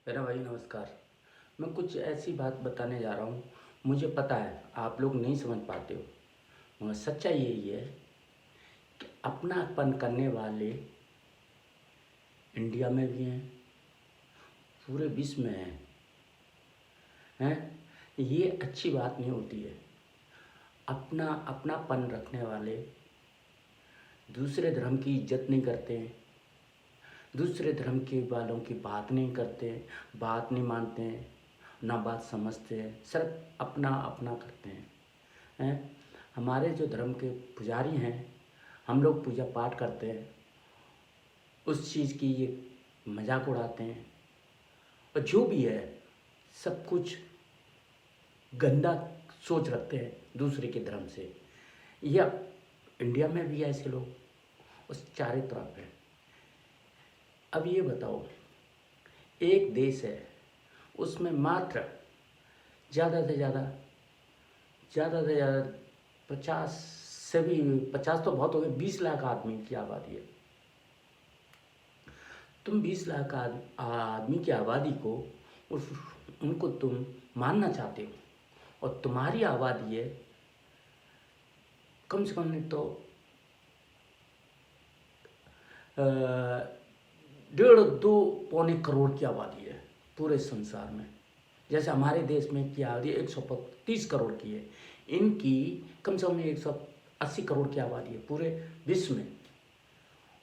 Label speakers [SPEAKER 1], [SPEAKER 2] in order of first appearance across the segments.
[SPEAKER 1] मेरा भाई नमस्कार। मैं कुछ ऐसी बात बताने जा रहा हूँ। मुझे पता है आप लोग नहीं समझ पाते हो, मगर सच्चाई यही है कि अपनापन करने वाले इंडिया में भी हैं, पूरे विश्व में हैं। ये अच्छी बात नहीं होती है। अपनापन रखने वाले दूसरे धर्म की इज्जत नहीं करते हैं, दूसरे धर्म के वालों की बात नहीं करते हैं, बात नहीं मानते हैं, ना बात समझते हैं, सिर्फ अपना अपना करते हैं। हमारे जो धर्म के पुजारी हैं, हम लोग पूजा पाठ करते हैं, उस चीज़ की ये मजाक उड़ाते हैं। और जो भी है सब कुछ गंदा सोच रखते हैं दूसरे के धर्म से। या इंडिया में भी ऐसे लोग उस चारों तरफ हैं। अब ये बताओ, एक देश है, उसमें मात्र ज़्यादा से ज़्यादा 50 से भी 50 तो बहुत हो गए, 20 लाख आदमी की आबादी है। तुम 20 लाख आदमी की आबादी को उनको तुम मानना चाहते हो, और तुम्हारी आबादी है कम से कम नहीं तो 1.5-2 पौने करोड़ की आबादी है पूरे संसार में। जैसे हमारे देश में की आबादी 130 करोड़ की है, इनकी कम से कम 180 करोड़ की आबादी है पूरे विश्व में।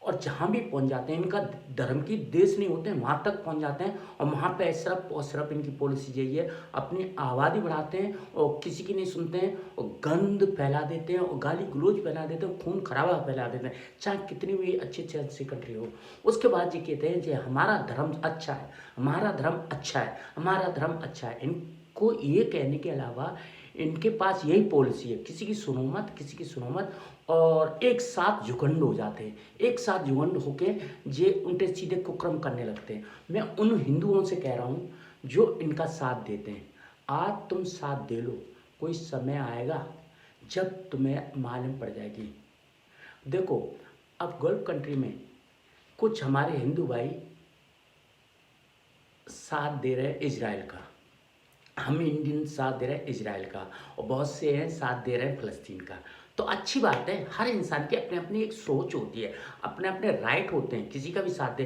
[SPEAKER 1] और जहाँ भी पहुँच जाते हैं, इनका धर्म की देश नहीं होते हैं, वहाँ तक पहुँच जाते हैं। और वहाँ पे सिर्फ और सिर्फ इनकी पॉलिसी यही है, अपनी आबादी बढ़ाते हैं और किसी की नहीं सुनते हैं, और गंद फैला देते हैं और गाली गलौज फैला देते हैं, खून खराबा फैला देते हैं, चाहे कितनी भी अच्छी कंट्री हो। उसके बाद ये कहते हैं कि हमारा धर्म अच्छा है, हमारा धर्म अच्छा है, हमारा धर्म अच्छा है। इनको ये कहने के अलावा इनके पास यही पॉलिसी है, किसी की सुनो मत, किसी की सुनो मत। और एक साथ झुकंड हो जाते हैं, एक साथ झुकंड होके जे उल्टे सीधे कुकर्म करने लगते हैं। मैं उन हिंदुओं से कह रहा हूँ जो इनका साथ देते हैं, आज तुम साथ दे लो, कोई समय आएगा जब तुम्हें मालूम पड़ जाएगी। देखो, अब गल्फ कंट्री में कुछ हमारे हिंदू भाई साथ दे रहे हैं इजराइल का, हम इंडियन साथ दे रहे हैं इजराइल का, और बहुत से हैं साथ दे रहे हैं फ़लस्तीन का। तो अच्छी बात है, हर इंसान की अपनी अपनी एक सोच होती है, अपने अपने राइट होते हैं, किसी का भी साथ दे।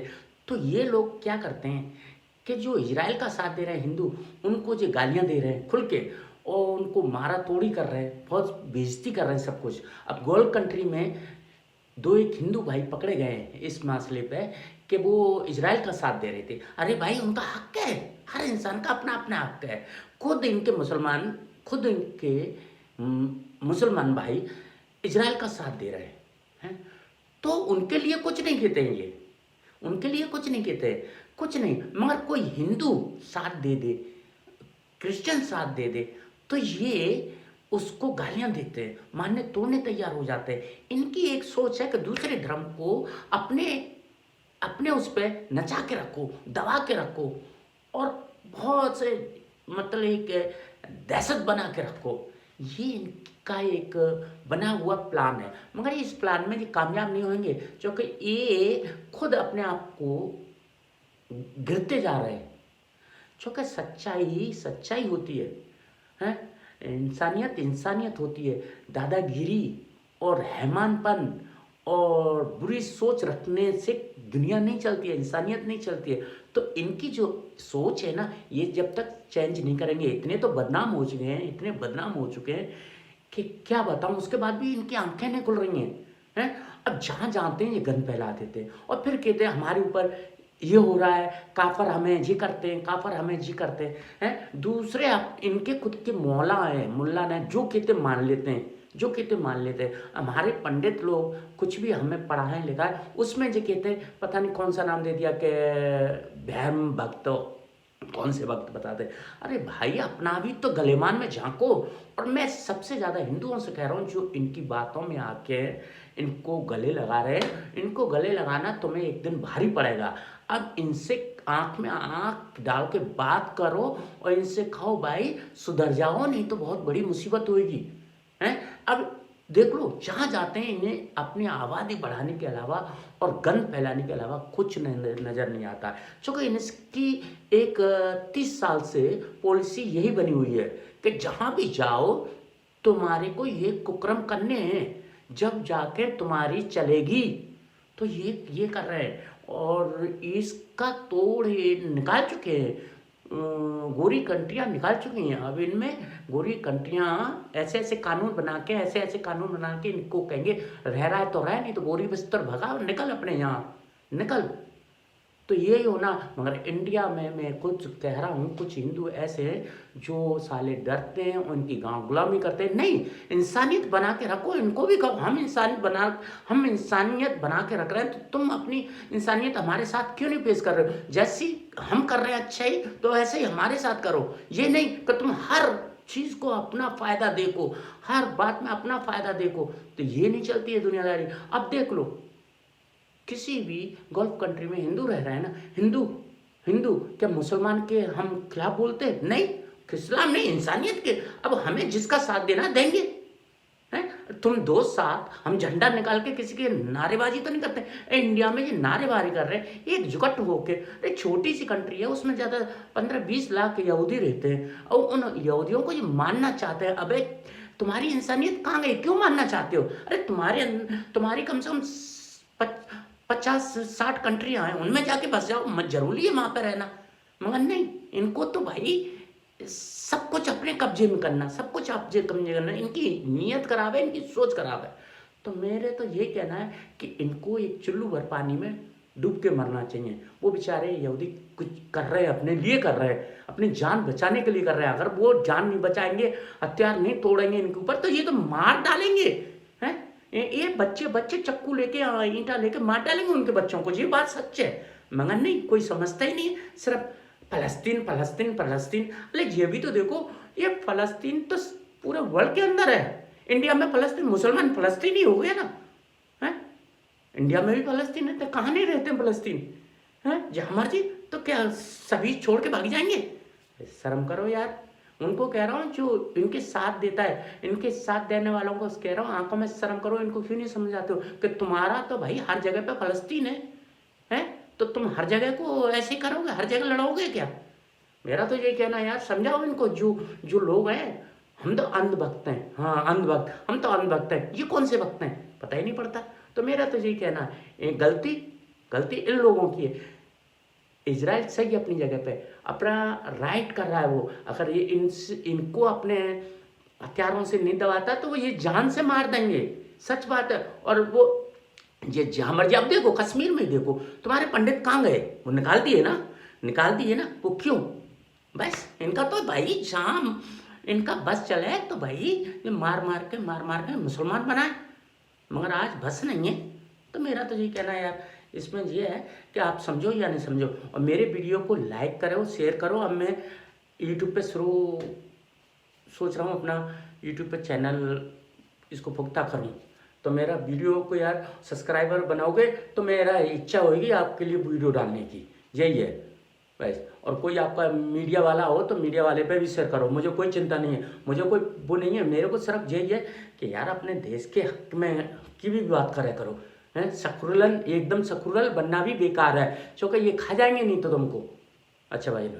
[SPEAKER 1] तो ये लोग क्या करते हैं कि जो इजराइल का साथ दे रहे हैं हिंदू, उनको जो गालियाँ दे रहे हैं खुल के, और उनको मारा तोड़ी कर रहे हैं, बहुत बेइज्जती कर रहे हैं सब कुछ। अब गल्फ कंट्री में एक हिंदू भाई पकड़े गए हैं इस मसले पे कि वो इजराइल का साथ दे रहे थे। अरे भाई, उनका हक है, हर इंसान का अपना अपना हक है। खुद इनके मुसलमान भाई इजराइल का साथ दे रहे हैं, तो उनके लिए कुछ नहीं कहते हैं ये, उनके लिए कुछ नहीं कहते, कुछ नहीं। मगर कोई हिंदू साथ दे दे, क्रिश्चियन साथ दे दे, तो ये उसको गालियां देते हैं, मानने तोड़ने तैयार हो जाते हैं। इनकी एक सोच है कि दूसरे धर्म को अपने अपने उस पर नचा के रखो, दबा के रखो, और बहुत से मतलब एक दहशत बना के रखो। ये इनका एक बना हुआ प्लान है, मगर इस प्लान में ये कामयाब नहीं होंगे, क्योंकि ये खुद अपने आप को गिरते जा रहे हैं। क्योंकि सच्चाई सच्चाई होती है, हैं? इंसानियत इंसानियत होती है। दादागिरी और हैमानपन और बुरी सोच रखने से दुनिया नहीं चलती है, इंसानियत नहीं चलती है। तो इनकी जो सोच है ना, ये जब तक चेंज नहीं करेंगे, इतने तो बदनाम हो चुके हैं, इतने बदनाम हो चुके हैं कि क्या बताऊं। उसके बाद भी इनकी आंखें नहीं खुल रही हैं। अब जहाँ जानते हैं ये गंद फैला देते हैं, और फिर कहते हैं हमारे ऊपर ये हो रहा है, काफर हमें जी करते हैं, काफर हमें जी करते हैं। दूसरे इनके खुद के मौला हैं, मुल्ला ने जो कहते मान लेते हैं, जो कहते मान लेते हैं। हमारे पंडित लोग कुछ भी हमें पढ़ाएं लिखाएं, उसमें जो कहते हैं पता नहीं कौन सा नाम दे दिया कि धर्म भक्त, कौन से वक्त बताते। अरे भाई, अपना भी तो गलेमान में झांको। और मैं सबसे ज़्यादा हिंदुओं से कह रहा हूँ जो इनकी बातों में आके इनको गले लगा रहे हैं, इनको गले लगाना तुम्हें एक दिन भारी पड़ेगा। अब इनसे आंख में आंख डाल के बात करो और इनसे खाओ भाई, सुधर जाओ, नहीं तो बहुत बड़ी मुसीबत होगी। हैं? अब देख लो जहाँ जाते हैं इन्हें अपनी आबादी बढ़ाने के अलावा और गंद फैलाने के अलावा कुछ नज़र नहीं आता है। चूँकि इसकी एक 30 साल से पॉलिसी यही बनी हुई है कि जहाँ भी जाओ तुम्हारे को ये कुकर्म करने हैं, जब जाके तुम्हारी चलेगी तो ये कर रहे हैं। और इसका तोड़ ये निकाल चुके हैं, गोरी कंट्रियाँ निकाल चुकी हैं। अब इनमें गोरी कंट्रियाँ ऐसे ऐसे कानून बना के इनको कहेंगे रह रहा है तो रह, नहीं तो गोरी बिस्तर भगा और निकल अपने यहाँ निकल। तो यही होना। मगर इंडिया में मैं कुछ कह रहा हूँ, कुछ हिंदू ऐसे हैं जो साले डरते हैं, उनकी गांव गुलामी करते हैं। नहीं, इंसानियत बना के रखो, इनको भी कहो हम इंसानियत बना के रख रहे हैं, तो तुम अपनी इंसानियत हमारे साथ क्यों नहीं पेश कर रहे हो? जैसी हम कर रहे हैं अच्छा ही, तो ऐसे ही हमारे साथ करो। ये नहीं कि तुम हर चीज़ को अपना फ़ायदा देखो, हर बात में अपना फ़ायदा देखो, तो ये नहीं चलती है दुनियादारी। अब देख लो, किसी भी गल्फ कंट्री में हिंदू रह रहा है ना, हिंदू क्या मुसलमान के हम खिलाफ बोलते हैं? नहीं, इस्लाम नहीं, इंसानियत के। अब हमें जिसका साथ देना देंगे, हैं? तुम दो साथ, हम झंडा निकाल के किसी के नारेबाजी तो नहीं करते। इंडिया में ये नारेबाजी कर रहे हैं एकजुट होके। एक छोटी सी कंट्री है, उसमें ज़्यादा 15-20 लाख यहूदी रहते हैं और उन यहूदियों को ये मानना चाहते हैं। अबे तुम्हारी इंसानियत कहाँ गई? क्यों मानना चाहते हो? अरे तुम्हारी कम से कम 50-60 कंट्रियाँ हैं, उनमें जाके बस जाओ, जरूरी है वहाँ पर रहना। मगर नहीं, इनको तो भाई सब कुछ अपने कब्जे में करना, सब कुछ कब्जे करना। इनकी नीयत खराब है, इनकी सोच खराब है। तो मेरे तो ये कहना है कि इनको एक चुल्लू भर पानी में डूब के मरना चाहिए। वो बेचारे यहूदी कुछ कर रहे हैं, अपने लिए कर रहे हैं, अपनी जान बचाने के लिए कर रहे हैं। अगर वो जान नहीं बचाएंगे, हथियार नहीं तोड़ेंगे इनके ऊपर, तो ये तो मार डालेंगे। हैं, ये बच्चे चक्कू लेके ईंटा लेके मार डालेंगे उनके बच्चों को। ये बात सच है। मगर नहीं, कोई समझता ही नहीं है, सिर्फ फलस्तीन। अरे ये भी तो देखो, ये फलस्तीन तो पूरे वर्ल्ड के अंदर है। इंडिया में फलस्तीन, मुसलमान फलस्तीनी हो गया ना, है? इंडिया में भी फलस्तीन है, तो कहाँ नहीं रहते हैं फलस्तीन, हैं? जहाँ मर्जी, तो क्या सभी छोड़ के भाग जाएंगे? शर्म करो यार। उनको कह रहा हूँ जो इनके साथ देता है, इनके साथ देने वालों को कह रहा हूँ, आंखों में शर्म करो। इनको क्यों नहीं समझाते हो कि तुम्हारा तो भाई हर जगह पे फलस्तीन है, हैं? तो तुम हर जगह को ऐसे करोगे, हर जगह लड़ोगे क्या? मेरा तो ये कहना है यार, समझाओ इनको। जो लोग हैं, हम तो अंधभक्त हैं। हाँ, अंधभक्त, हम तो अंधभक्त हैं। ये कौन से भक्त हैं, पता ही नहीं पड़ता। तो मेरा तो यही कहना है, गलती इन लोगों की है। इजराइल सही अपनी जगह पे अपना राइट कर रहा है। वो अगर ये इनको अपने हथियारों से नहीं दबाता तो वो ये जान से मार देंगे, सच बात है। और वो ये जहाँ मर्जी, अब देखो कश्मीर में देखो, तुम्हारे पंडित कहाँ गए? वो निकाल दिए ना। वो क्यों? बस इनका तो भाई जहाँ इनका बस चले तो भाई ये मार मार के मुसलमान बनाए। मगर आज बस नहीं है। तो मेरा तो यही कहना है यार, इसमें ये है कि आप समझो या नहीं समझो। और मेरे वीडियो को लाइक करो, शेयर करो। अब मैं यूट्यूब पे सोच रहा हूँ अपना यूट्यूब पे चैनल इसको पुख्ता करूँ। तो मेरा वीडियो को यार सब्सक्राइबर बनाओगे तो मेरा इच्छा होगी आपके लिए वीडियो डालने की, यही है बस। और कोई आपका मीडिया वाला हो तो मीडिया वाले पे भी शेयर करो, मुझे कोई चिंता नहीं है, मुझे कोई वो नहीं है। मेरे को सिर्फ यही है कि यार अपने देश के हक में की भी बात करे करो। हैं, एकदम सेकुलर बनना भी बेकार है, क्योंकि ये खा जाएंगे नहीं तो तुमको। अच्छा भाई।